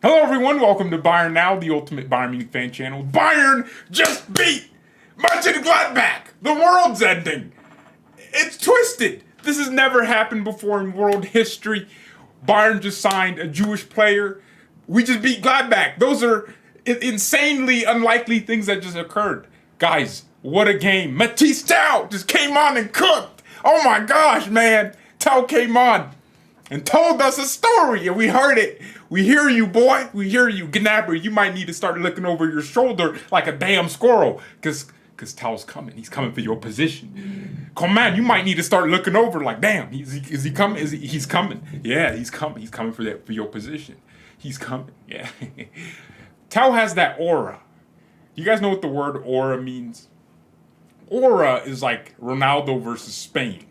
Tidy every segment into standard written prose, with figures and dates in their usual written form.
Hello everyone, welcome to BayernNow, the ultimate Bayern Munich fan channel. Bayern just beat Mönchengladbach. The world's ending. It's twisted. This has never happened before in world history. Bayern just signed a Jewish player. We just beat Gladbach. Those are insanely unlikely things that just occurred. Guys, what a game. Mathys Tel just came on and cooked. Oh my gosh, man. Tel came on and told us a story, and we heard it. We hear you, boy. We hear you. Gnabry, you might need to start looking over your shoulder like a damn squirrel, because Tel's coming. He's coming for your position. Coman, you might need to start looking over like, damn, is he coming? He's coming. Yeah, he's coming. He's coming for your position. He's coming. Yeah. Tel has that aura. You guys know what the word aura means? Aura is like Ronaldo versus Spain.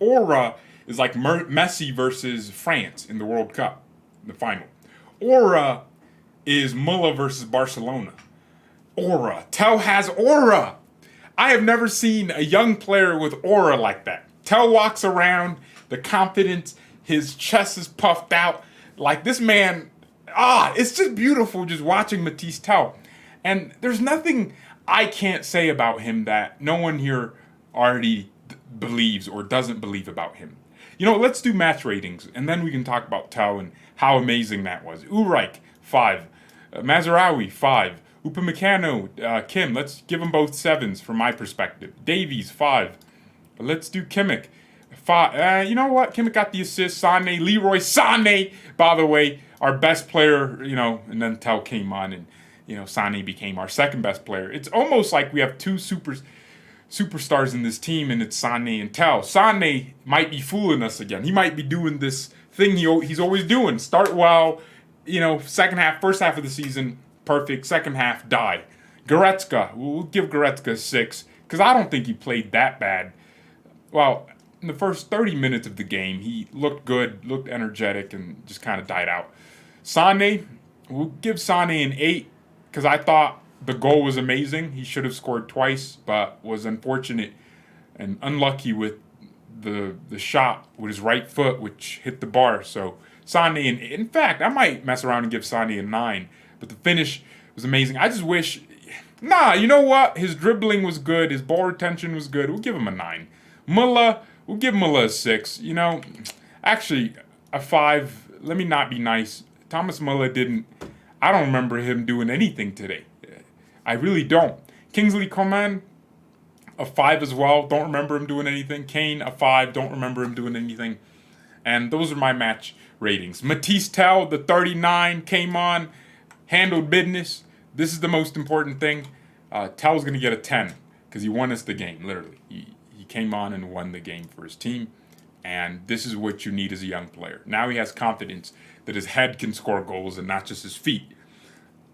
Aura is like Messi versus France in the World Cup, the final. Aura is Mulla versus Barcelona. Aura. Tel has aura. I have never seen a young player with aura like that. Tel walks around, the confidence, his chest is puffed out. Like this man, it's just beautiful just watching Mathys Tel. And there's nothing I can't say about him that no one here already believes or doesn't believe about him. You know, let's do match ratings, and then we can talk about Tel and how amazing that was. Ulreich, 5. Mazraoui, 5. Upamecano, Kim, let's give them both 7s from my perspective. Davies, 5. Let's do Kimmich, 5. You know what? Kimmich got the assist. Sané, Leroy Sané, by the way, our best player, you know, and then Tel came on, and, you know, Sané became our second best player. It's almost like we have two superstars in this team, and it's Sané and Tel. Sané might be fooling us again. He might be doing this thing he's always doing. Start well, you know, first half of the season, perfect. Second half, die. Goretzka, we'll give Goretzka a 6, because I don't think he played that bad. Well, in the first 30 minutes of the game, he looked good, looked energetic, and just kind of died out. Sané, we'll give Sané an 8, because I thought the goal was amazing. He should have scored twice, but was unfortunate and unlucky with the shot with his right foot, which hit the bar. So Sané, and in fact, I might mess around and give Sané a 9, but the finish was amazing. I just wish, you know what? His dribbling was good. His ball retention was good. We'll give him a 9. Mulla, we'll give Mulla a 6. You know, actually, a 5. Let me not be nice. Thomas Mulla I don't remember him doing anything today. I really don't. Kingsley Coman, a 5 as well. Don't remember him doing anything. Kane, a 5. Don't remember him doing anything. And those are my match ratings. Mathys Tel, the 39, came on, handled business. This is the most important thing. Tel's going to get a 10 because he won us the game, literally. He came on and won the game for his team. And this is what you need as a young player. Now he has confidence that his head can score goals and not just his feet.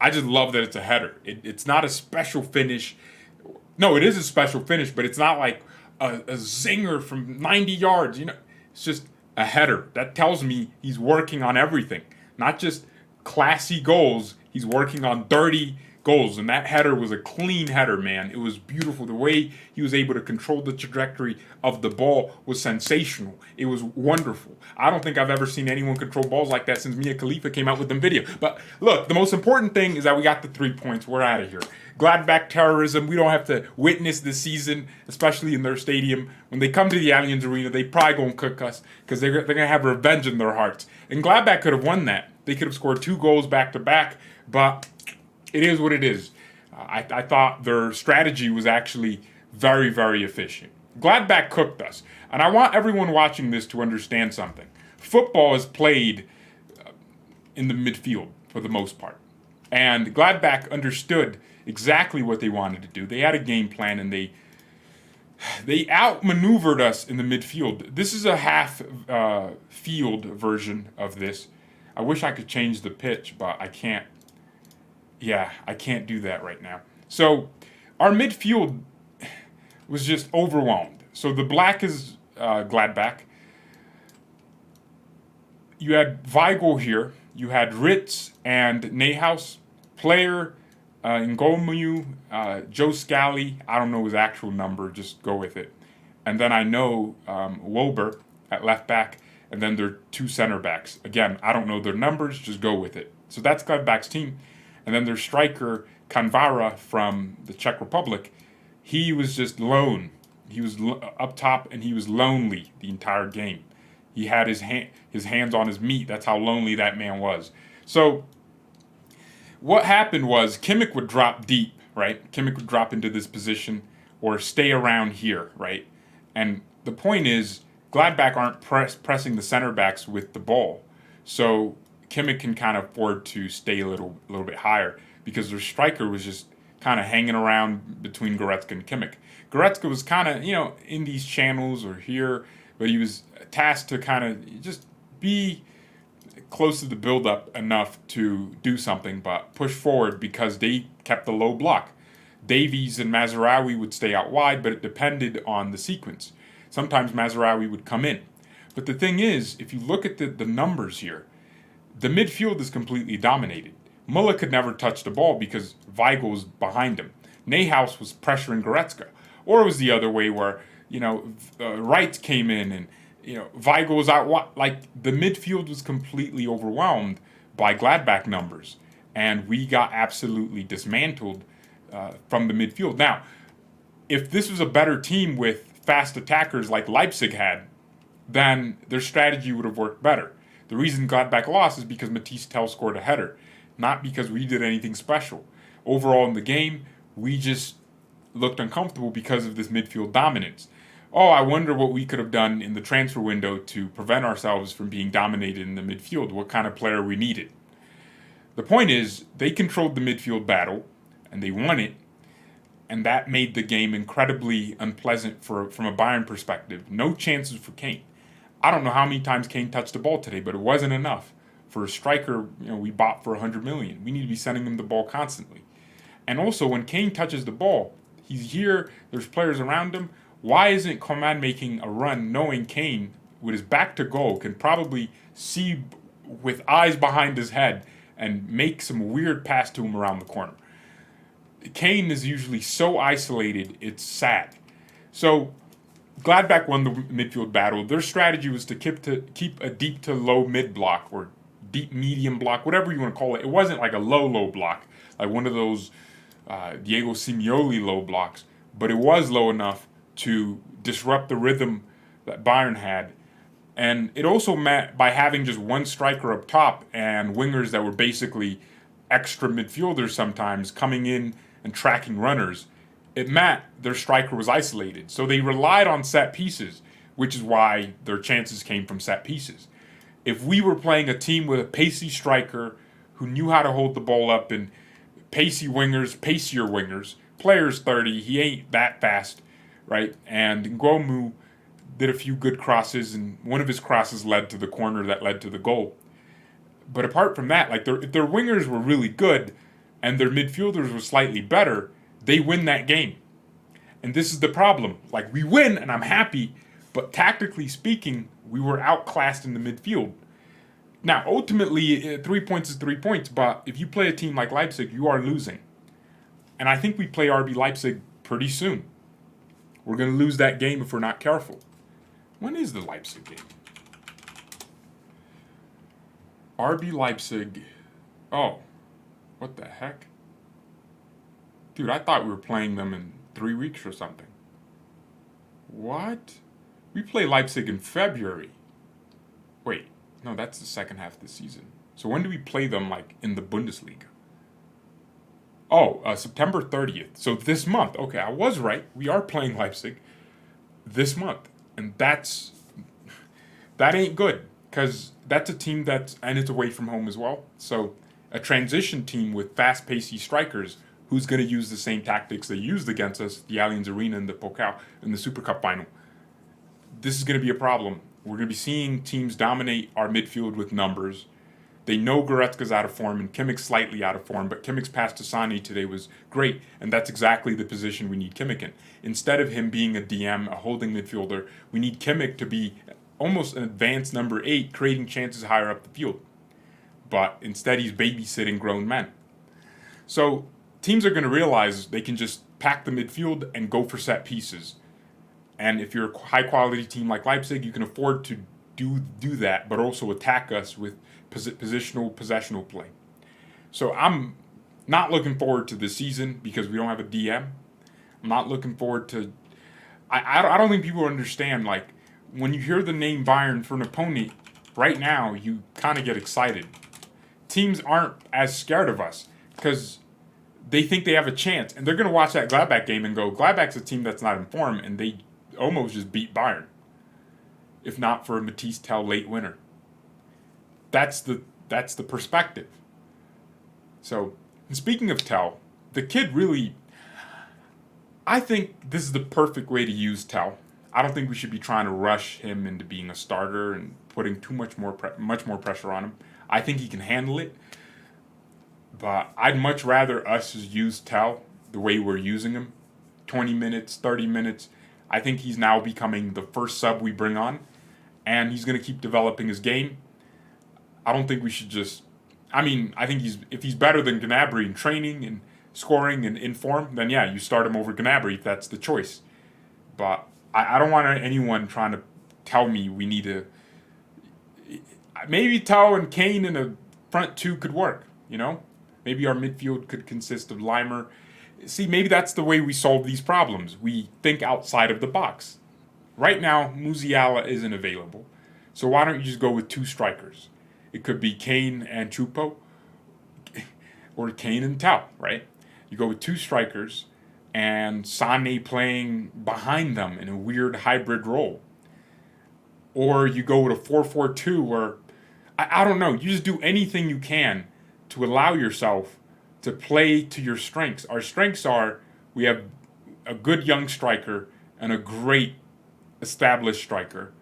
I just love that it's a header. It's not a special finish. No, it is a special finish, but it's not like a zinger from 90 yards. You know, it's just a header. That tells me he's working on everything, not just classy goals. He's working on dirty goals, and that header was a clean header, man. It was beautiful. The way he was able to control the trajectory of the ball was sensational. It was wonderful. I don't think I've ever seen anyone control balls like that since Mia Khalifa came out with them video. But look, the most important thing is that we got the 3 points. We're out of here. Gladbach terrorism, we don't have to witness this season, especially in their stadium. When they come to the Allianz Arena, they probably going to cook us because they're going to have revenge in their hearts. And Gladbach could have won that. They could have scored 2 goals back-to-back, but it is what it is. I thought their strategy was actually very, very efficient. Gladbach cooked us. And I want everyone watching this to understand something. Football is played in the midfield for the most part. And Gladbach understood exactly what they wanted to do. They had a game plan, and they outmaneuvered us in the midfield. This is a half field version of this. I wish I could change the pitch, but I can't. Yeah, I can't do that right now. So our midfield was just overwhelmed. So the black is Gladbach. You had Weigl here. You had Ritz and Neuhaus. Player, Ngolmu, Joe Scally. I don't know his actual number. Just go with it. And then I know Wober at left back. And then their 2 center backs. Again, I don't know their numbers. Just go with it. So that's Gladbach's team. And then their striker, Kanvara from the Czech Republic, he was just lone. He was up top and he was lonely the entire game. He had his hands on his meat. That's how lonely that man was. So what happened was Kimmich would drop deep, right? Kimmich would drop into this position or stay around here, right? And the point is, Gladbach aren't pressing the center backs with the ball. So Kimmich can kind of afford to stay a little bit higher because their striker was just kind of hanging around between Goretzka and Kimmich. Goretzka was kind of, in these channels or here, but he was tasked to kind of just be close to the build-up enough to do something, but push forward because they kept the low block. Davies and Mazraoui would stay out wide, but it depended on the sequence. Sometimes Mazraoui would come in. But the thing is, if you look at the numbers here, the midfield is completely dominated. Muller could never touch the ball because Weigl was behind him. Neuhaus was pressuring Goretzka. Or it was the other way where, Wright came in and, Weigl was out. Like, the midfield was completely overwhelmed by Gladbach numbers. And we got absolutely dismantled from the midfield. Now, if this was a better team with fast attackers like Leipzig had, then their strategy would have worked better. The reason Gladbach lost is because Mathys Tel scored a header, not because we did anything special. Overall in the game, we just looked uncomfortable because of this midfield dominance. Oh, I wonder what we could have done in the transfer window to prevent ourselves from being dominated in the midfield, what kind of player we needed. The point is, they controlled the midfield battle, and they won it, and that made the game incredibly unpleasant from a Bayern perspective. No chances for Kane. I don't know how many times Kane touched the ball today, but it wasn't enough. For a striker, we bought for 100 million. We need to be sending him the ball constantly. And also, when Kane touches the ball, he's here, there's players around him. Why isn't Coman making a run knowing Kane, with his back to goal, can probably see with eyes behind his head and make some weird pass to him around the corner? Kane is usually so isolated, it's sad. So Gladbach won the midfield battle. Their strategy was to keep a deep to low mid block or deep medium block, whatever you want to call it. It wasn't like a low block, like one of those Diego Simeone low blocks, but it was low enough to disrupt the rhythm that Bayern had. And it also meant by having just one striker up top and wingers that were basically extra midfielders sometimes coming in and tracking runners, it meant their striker was isolated. So they relied on set pieces, which is why their chances came from set pieces. If we were playing a team with a pacey striker who knew how to hold the ball up and pacier wingers, player's 30, he ain't that fast, right? And Ngwomu did a few good crosses, and one of his crosses led to the corner that led to the goal. But apart from that, like if their wingers were really good and their midfielders were slightly better, they win that game. And this is the problem. Like, we win, and I'm happy, but tactically speaking, we were outclassed in the midfield. Now, ultimately, 3 points is 3 points, but if you play a team like Leipzig, you are losing. And I think we play RB Leipzig pretty soon. We're going to lose that game if we're not careful. When is the Leipzig game? RB Leipzig. Oh, what the heck? Dude, I thought we were playing them in 3 weeks or something. What? We play Leipzig in February. Wait, no, that's the second half of the season. So when do we play them, like, in the Bundesliga? Oh, September 30th. So this month. Okay, I was right. We are playing Leipzig this month. And that ain't good. Because that's a team and it's away from home as well. So a transition team with fast, pacey strikers who's going to use the same tactics they used against us, the Allianz Arena and the Pokal in the Super Cup final. This is going to be a problem. We're going to be seeing teams dominate our midfield with numbers. They know Goretzka's out of form and Kimmich's slightly out of form, but Kimmich's pass to Sane today was great, and that's exactly the position we need Kimmich in. Instead of him being a DM, a holding midfielder, we need Kimmich to be almost an advanced number 8, creating chances higher up the field. But instead, he's babysitting grown men. So teams are going to realize they can just pack the midfield and go for set pieces. And if you're a high-quality team like Leipzig, you can afford to do that, but also attack us with possessional play. So I'm not looking forward to the season because we don't have a DM. I'm not looking forward to. I don't think people understand, like, when you hear the name Bayern for an opponent, right now you kind of get excited. Teams aren't as scared of us because they think they have a chance, and they're going to watch that Gladbach game and go, Gladbach's a team that's not in form, and they almost just beat Bayern, if not for a Mathys Tel late winner. That's the perspective. So, speaking of Tel, the kid really, I think this is the perfect way to use Tel. I don't think we should be trying to rush him into being a starter and putting much more pressure on him. I think he can handle it, but I'd much rather us use Tel the way we're using him, 20 minutes, 30 minutes. I think he's now becoming the first sub we bring on, and he's going to keep developing his game. I don't think we should just. I mean, I think if he's better than Gnabry in training and scoring and in form, then yeah, you start him over Gnabry if that's the choice. But I don't want anyone trying to tell me we need to. Maybe Tao and Kane in a front two could work, you know? Maybe our midfield could consist of Limer. See, maybe that's the way we solve these problems. We think outside of the box. Right now, Musiala isn't available. So why don't you just go with two strikers? It could be Kane and Chupo, or Kane and Tao, right? You go with two strikers, and Sané playing behind them in a weird hybrid role. Or you go with a 4-4-2, or I don't know. You just do anything you can to allow yourself to play to your strengths. Our strengths are we have a good young striker and a great established striker.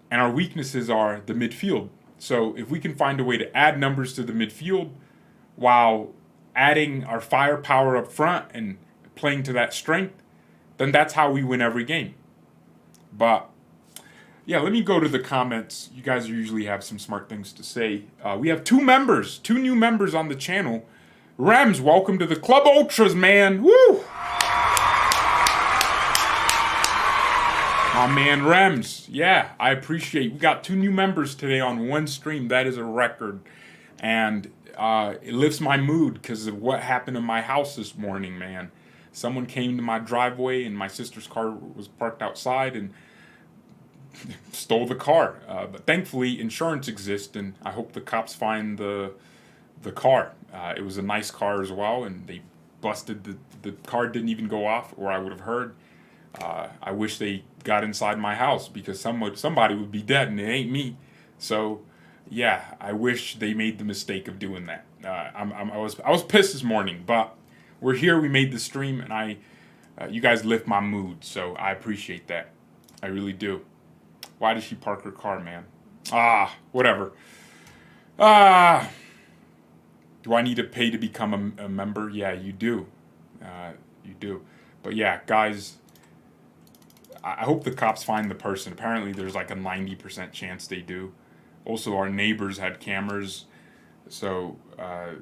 And our weaknesses are the midfield. So if we can find a way to add numbers to the midfield while adding our firepower up front and playing to that strength, then that's how we win every game. But yeah, let me go to the comments. You guys usually have some smart things to say. We have two new members on the channel. Rems, welcome to the Club Ultras, man. Woo! My man Rems. Yeah, I appreciate. We got two new members today on one stream. That is a record. And it lifts my mood because of what happened in my house this morning, man. Someone came to my driveway and my sister's car was parked outside and stole the car. But thankfully, insurance exists, and I hope the cops find the car. It was a nice car as well, and they busted the car didn't even go off, or I would have heard. I wish they got inside my house because somebody would be dead, and it ain't me. So, yeah, I wish they made the mistake of doing that. I was pissed this morning, but we're here. We made the stream, and you guys lift my mood, so I appreciate that. I really do. Why did she park her car, man? Whatever. Do I need to pay to become a member? Yeah, you do. You do. But yeah, guys, I hope the cops find the person. Apparently there's like a 90% chance they do. Also, our neighbors had cameras. So,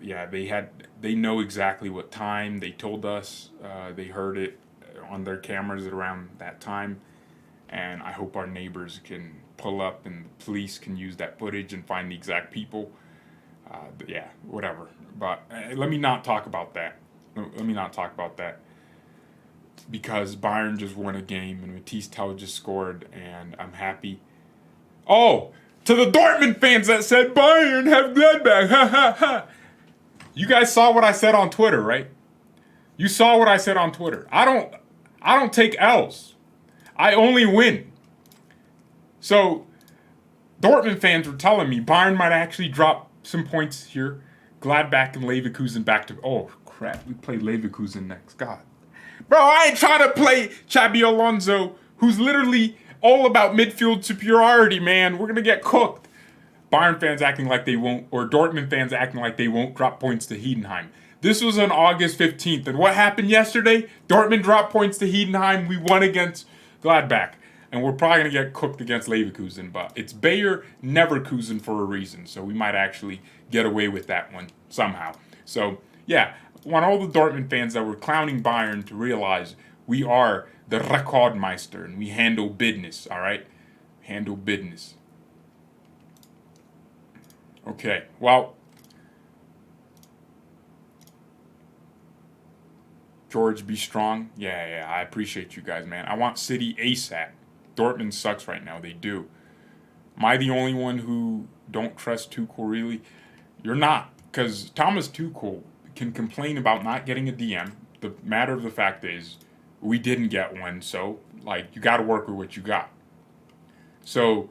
yeah, they know exactly what time. They told us they heard it on their cameras at around that time. And I hope our neighbors can pull up and the police can use that footage and find the exact people. But yeah, whatever. But let me not talk about that. Because Bayern just won a game and Mathys Tel just scored and I'm happy. Oh, to the Dortmund fans that said Bayern have Gladbach, ha ha ha. You guys saw what I said on Twitter, right? You saw what I said on Twitter. I don't take L's. I only win. So, Dortmund fans were telling me Bayern might actually drop some points here. Gladbach and Leverkusen back to... Oh, crap. We play Leverkusen next. God. Bro, I ain't trying to play Xabi Alonso, who's literally all about midfield superiority, man. We're going to get cooked. Bayern fans acting like they won't, or Dortmund fans acting like they won't drop points to Heidenheim. This was on August 15th, and what happened yesterday? Dortmund dropped points to Heidenheim. We won against Gladbach, and we're probably going to get cooked against Leverkusen, but it's Bayer Neverkusen for a reason, so we might actually get away with that one somehow. So, yeah, I want all the Dortmund fans that were clowning Bayern to realize we are the Rekordmeister, and we handle business, all right? Handle business. Okay, well, George, be strong. Yeah, I appreciate you guys, man. I want City ASAP. Dortmund sucks right now. They do. Am I the only one who don't trust Tuchel really? You're not, because Thomas Tuchel can complain about not getting a DM. The matter of the fact is, we didn't get one, so, you got to work with what you got. So,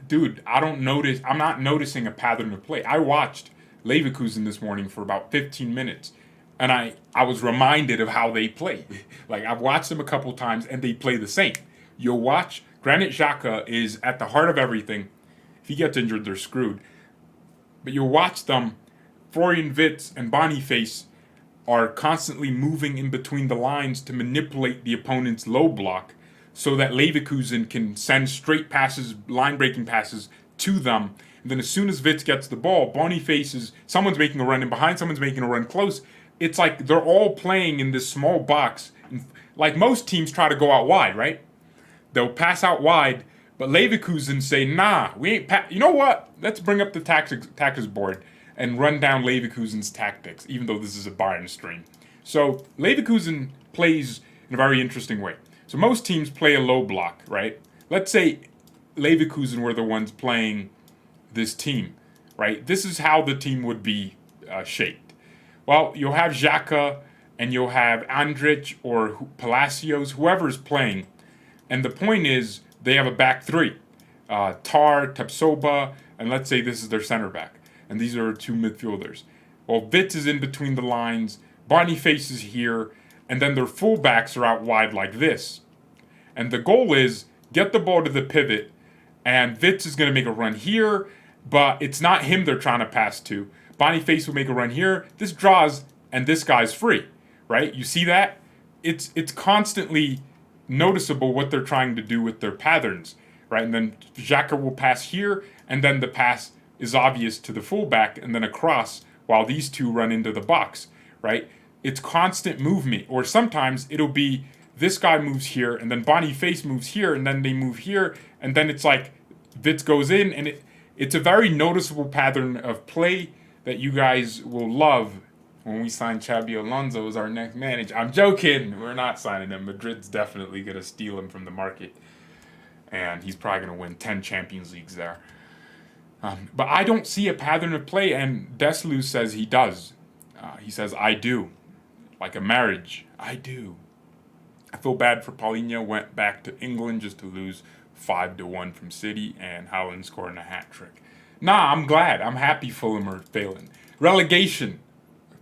dude, I'm not noticing a pattern of play. I watched Leverkusen this morning for about 15 minutes, and I was reminded of how they play. I've watched them a couple times, and they play the same. You'll watch, Granit Xhaka is at the heart of everything. If he gets injured, they're screwed. But you'll watch them, Florian Wirtz and Boniface are constantly moving in between the lines to manipulate the opponent's low block so that Leverkusen can send straight passes, line-breaking passes to them. And then as soon as Wirtz gets the ball, Boniface someone's making a run in behind, someone's making a run close. It's like they're all playing in this small box. Like most teams try to go out wide, right? They'll pass out wide, but Leverkusen say, nah, we ain't you know what? Let's bring up the tactics board and run down Leverkusen's tactics, even though this is a Bayern stream. So Leverkusen plays in a very interesting way. So most teams play a low block, right? Let's say Leverkusen were the ones playing this team, right? This is how the team would be shaped. Well, you'll have Xhaka and you'll have Andrich or Palacios, whoever's playing. And the point is, they have a back three. Tar, Tapsoba, and let's say this is their center back. And these are two midfielders. Well, Wirtz is in between the lines, Boniface is here, and then their fullbacks are out wide like this. And the goal is, get the ball to the pivot, and Wirtz is going to make a run here, but it's not him they're trying to pass to. Boniface will make a run here, this draws, and this guy's free, right? You see that? It's constantly noticeable what they're trying to do with their patterns, right? And then Xhaka will pass here, and then the pass is obvious to the fullback, and then across while these two run into the box, right? It's constant movement, or sometimes it'll be this guy moves here, and then Boniface moves here, and then they move here, and then it's like Wirtz goes in, and it's a very noticeable pattern of play that you guys will love when we sign Xabi Alonso as our next manager. I'm joking. We're not signing him. Madrid's definitely going to steal him from the market, and he's probably going to win 10 Champions Leagues there. But I don't see a pattern of play, and Deslu says he does. He says, I do. Like a marriage, I do. I feel bad for Paulinho, went back to England just to lose 5-1 from City, and Haaland scoring a hat-trick. Nah, I'm glad. I'm happy Fulham are failing. Relegation,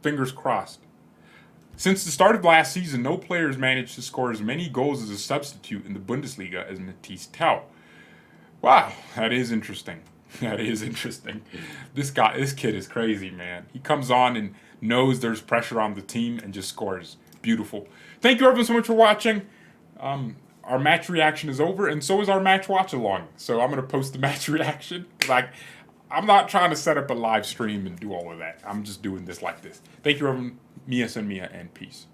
fingers crossed. Since the start of last season, no player has managed to score as many goals as a substitute in the Bundesliga as Mathys Tel. Wow, that is interesting. That is interesting. This kid is crazy, man. He comes on and knows there's pressure on the team and just scores. Beautiful. Thank you everyone so much for watching. Our match reaction is over, and so is our match watch along. So I'm going to post the match reaction. I'm not trying to set up a live stream and do all of that. I'm just doing this like this. Thank you everyone. Mia and peace.